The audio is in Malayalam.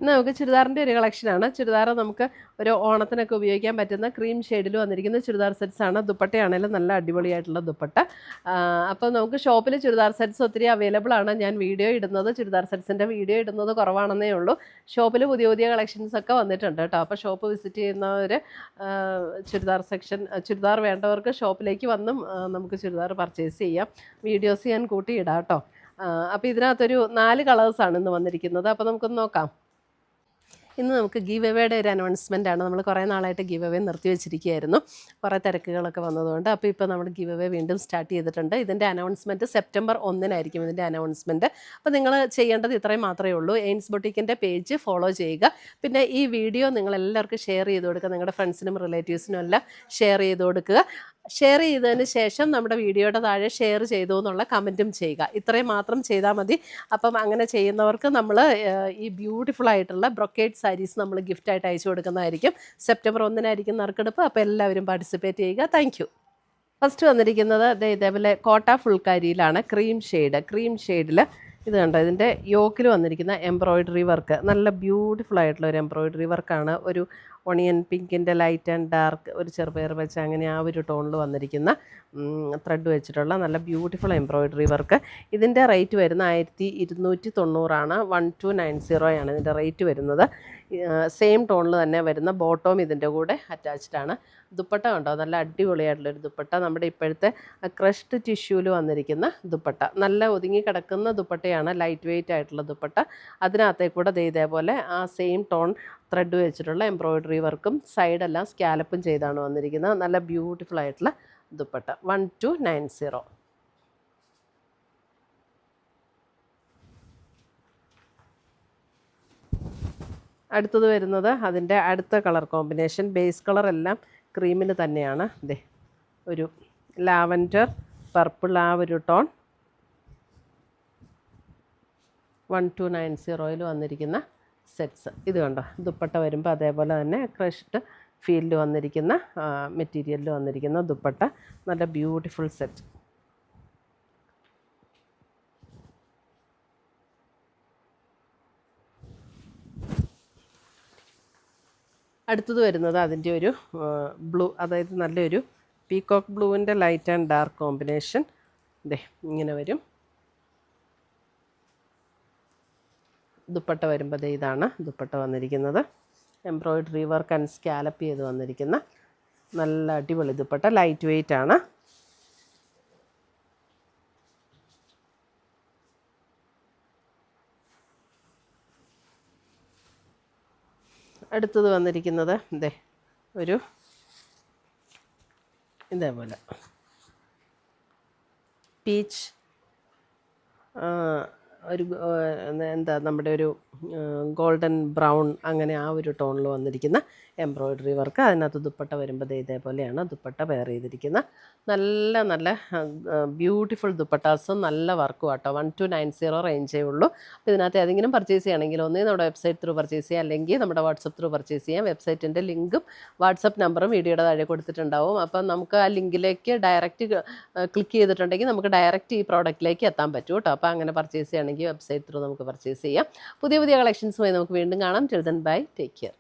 ഇന്ന് നമുക്ക് ചുരിദാറിൻ്റെ ഒരു കളക്ഷനാണ്. ചുരിദാർ നമുക്ക് ഒരു ഓണത്തിനൊക്കെ ഉപയോഗിക്കാൻ പറ്റുന്ന ക്രീം ഷെയ്ഡിൽ വന്നിരിക്കുന്ന ചുരിദാർ സെറ്റ്സാണ്. ദുപ്പട്ടയാണെങ്കിലും നല്ല അടിപൊളിയായിട്ടുള്ള ദുപ്പട്ട. അപ്പോൾ നമുക്ക് ഷോപ്പിൽ ചുരിദാർ സെറ്റ്സ് ഒത്തിരി അവൈലബിൾ ആണ്. ഞാൻ വീഡിയോ ഇടുന്നത് ചുരിദാർ സെറ്റ്സിൻ്റെ വീഡിയോ ഇടുന്നത് കുറവാണെന്നേ ഉള്ളൂ. ഷോപ്പിൽ പുതിയ പുതിയ കളക്ഷൻസ് ഒക്കെ വന്നിട്ടുണ്ട് കേട്ടോ. അപ്പോൾ ഷോപ്പ് വിസിറ്റ് ചെയ്യുന്നവർ ചുരിദാർ സെക്ഷൻ ചുരിദാർ വേണ്ടവർക്ക് ഷോപ്പിലേക്ക് വന്നും നമുക്ക് ചുരിദാർ പർച്ചേസ് ചെയ്യാം. വീഡിയോസ് ഞാൻ കൂട്ടിയിടാം കേട്ടോ. അപ്പോൾ ഇതിനകത്തൊരു 4 കളേഴ്സാണ് ഇന്ന് വന്നിരിക്കുന്നത്. അപ്പോൾ നമുക്കൊന്ന് നോക്കാം. ഇന്ന് നമുക്ക് ഗീവ് എവേയുടെ ഒരു അനൗൺസ്മെൻ്റ് ആണ്. നമ്മൾ കുറേ നാളായിട്ട് ഗീവ് എവേ നിർത്തി വെച്ചിരിക്കുകയായിരുന്നു, കുറേ തിരക്കുകളൊക്കെ വന്നതുകൊണ്ട്. അപ്പോൾ ഇപ്പോൾ നമ്മൾ ഗീവ് എവേ വീണ്ടും സ്റ്റാർട്ട് ചെയ്തിട്ടുണ്ട്. ഇതിൻ്റെ അനൗൺസ്മെൻറ്റ് സെപ്റ്റംബർ 1 ഇതിൻ്റെ അനൗൺസ്മെൻറ്റ്. അപ്പോൾ നിങ്ങൾ ചെയ്യേണ്ടത് ഇത്രയും മാത്രമേ ഉള്ളൂ. എയിൻസ് ബൊട്ടിക്കിൻ്റെ പേജ് ഫോളോ ചെയ്യുക. പിന്നെ ഈ വീഡിയോ നിങ്ങളെല്ലാവർക്കും ഷെയർ ചെയ്ത് കൊടുക്കുക. നിങ്ങളുടെ ഫ്രണ്ട്സിനും റിലേറ്റീവ്സിനും എല്ലാം ഷെയർ ചെയ്ത് കൊടുക്കുക. ഷെയർ ചെയ്തതിന് ശേഷം നമ്മുടെ വീഡിയോയുടെ താഴെ ഷെയർ ചെയ്തു എന്നുള്ള കമൻറ്റും ചെയ്യുക. ഇത്രയും മാത്രം ചെയ്താൽ മതി. അപ്പം അങ്ങനെ ചെയ്യുന്നവർക്ക് നമ്മൾ ഈ ബ്യൂട്ടിഫുൾ ആയിട്ടുള്ള ബ്രൊക്കേഡ് സാരീസ് നമ്മൾ ഗിഫ്റ്റായിട്ട് അയച്ചു കൊടുക്കുന്നതായിരിക്കും. സെപ്റ്റംബർ 1 നറുക്കെടുപ്പ്. അപ്പോൾ എല്ലാവരും പാർട്ടിസിപ്പേറ്റ് ചെയ്യുക. Thank you. ഫസ്റ്റ് വന്നിരിക്കുന്നത് ഇതേപോലെ കോട്ട ഫുൾക്കാരിയിലാണ്. ക്രീം ഷെയ്ഡിൽ ഇത് കണ്ടോ, ഇതിൻ്റെ യോക്കിൽ വന്നിരിക്കുന്ന എംബ്രോയ്ഡറി വർക്ക് നല്ല ബ്യൂട്ടിഫുൾ ആയിട്ടുള്ള ഒരു എംബ്രോയ്ഡറി വർക്കാണ്. ഒരു ഒണിയൻ പിങ്കിൻ്റെ ലൈറ്റ് ആൻഡ് ഡാർക്ക്, ഒരു ചെറുപയർ വെച്ച് അങ്ങനെ ആ ഒരു ടോണിൽ വന്നിരിക്കുന്ന ത്രെഡ് വെച്ചിട്ടുള്ള നല്ല ബ്യൂട്ടിഫുൾ എംബ്രോയ്ഡറി വർക്ക്. ഇതിൻ്റെ റേറ്റ് വരുന്ന 1290 1290 ഇതിൻ്റെ റേറ്റ് വരുന്നത്. സെയിം ടോണിൽ തന്നെ വരുന്ന ബോട്ടവും ഇതിൻ്റെ കൂടെ അറ്റാച്ച്ഡ് ആണ്. ദുപ്പട്ട കണ്ടോ, നല്ല അടിപൊളിയായിട്ടുള്ളൊരു ദുപ്പട്ട. നമ്മുടെ ഇപ്പോഴത്തെ ക്രഷ്ഡ് ടിഷ്യൂവിൽ വന്നിരിക്കുന്ന ദുപ്പട്ട, നല്ല ഒതുങ്ങി കിടക്കുന്ന ദുപ്പട്ടയാണ്. ലൈറ്റ് വെയ്റ്റ് ആയിട്ടുള്ള ദുപ്പട്ട. അതിനകത്തേക്കൂടെ ഇതേപോലെ ആ സെയിം ടോൺ ത്രെഡ് വെച്ചിട്ടുള്ള എംബ്രോയ്ഡറി വർക്കും സൈഡെല്ലാം സ്കാലപ്പും ചെയ്താണ് വന്നിരിക്കുന്നത്. നല്ല ബ്യൂട്ടിഫുൾ ആയിട്ടുള്ള ദുപ്പട്ട. 1290. അടുത്തത് വരുന്നത് അതിൻ്റെ അടുത്ത കളർ കോമ്പിനേഷൻ. ബേസ് കളർ എല്ലാം ക്രീമിന് തന്നെയാണ്. ഇതേ ഒരു ലാവൻഡർ പർപ്പിൾ ആ ഒരു ടോൺ. 1290 വന്നിരിക്കുന്ന സെറ്റ്സ്. ഇത് കണ്ടോ, ദുപ്പട്ട വരുമ്പോൾ അതേപോലെ തന്നെ ക്രഷ്ഡ് ഫീൽഡ് വന്നിരിക്കുന്ന മെറ്റീരിയലിൽ വന്നിരിക്കുന്ന ദുപ്പട്ട. നല്ല ബ്യൂട്ടിഫുൾ സെറ്റ്. അടുത്തത് വരുന്നത് അതിൻ്റെ ഒരു ബ്ലൂ, അതായത് നല്ലൊരു പീകോക്ക് ബ്ലൂവിൻ്റെ ലൈറ്റ് ആൻഡ് ഡാർക്ക് കോമ്പിനേഷൻ. ഇതേ ഇങ്ങനെ വരും. ദുപ്പട്ട വരുമ്പോൾ ഇതാണ് ദുപ്പട്ട വന്നിരിക്കുന്നത്. എംബ്രോയ്ഡറി വർക്ക് ആൻഡ് സ്കാലപ്പ് ചെയ്ത് വന്നിരിക്കുന്ന നല്ല അടിപൊളി ദുപ്പട്ട. ലൈറ്റ് വെയ്റ്റ് ആണ്. അടുത്തത് വന്നിരിക്കുന്നത് ഒരു ഇതേപോലെ പീച്ച്, ഒരു എന്താ നമ്മുടെ ഒരു ഗോൾഡൻ ബ്രൗൺ അങ്ങനെ ആ ഒരു ടോണിൽ വന്നിരിക്കുന്ന എംബ്രോയ്ഡറി വർക്ക്. അതിനകത്ത് ദുപ്പട്ട വരുമ്പോൾ ഇതേപോലെയാണ് ദുപ്പട്ട പെയർ ചെയ്തിരിക്കുന്ന. നല്ല നല്ല ബ്യൂട്ടിഫുൾ ദുപ്പട്ടാസും നല്ല വർക്കും ആട്ടോ. 1290 റേഞ്ചേ ഉള്ളൂ. അപ്പോൾ ഇതിനകത്ത് ഏതെങ്കിലും പർച്ചേസ് ചെയ്യണമെങ്കിൽ ഒന്നേ നമ്മുടെ വെബ്സൈറ്റ് ത്രൂ പർച്ചേസ് ചെയ്യാം, അല്ലെങ്കിൽ നമ്മുടെ വാട്സപ്പ് ത്രൂ പർച്ചേസ് ചെയ്യാം. വെബ്സൈറ്റിൻ്റെ ലിങ്കും വാട്സപ്പ് നമ്പറും വീഡിയോയുടെ താഴെ കൊടുത്തിട്ടുണ്ടാവും. അപ്പം നമുക്ക് ആ ലിങ്കിലേക്ക് ഡയറക്റ്റ് ക്ലിക്ക് ചെയ്തിട്ടുണ്ടെങ്കിൽ നമുക്ക് ഡയറക്റ്റ് ഈ പ്രോഡക്റ്റിലേക്ക് എത്താൻ പറ്റും കേട്ടോ. അപ്പോൾ അങ്ങനെ പർച്ചേസ് ചെയ്യണമെങ്കിൽ വെബ്സൈറ്റ് ത്രൂ നമുക്ക് പർച്ചേസ് ചെയ്യാം. പുതിയ പുതിയ കളക്ഷൻസുമായി നമുക്ക് വീണ്ടും കാണാം. Till then bye, take care.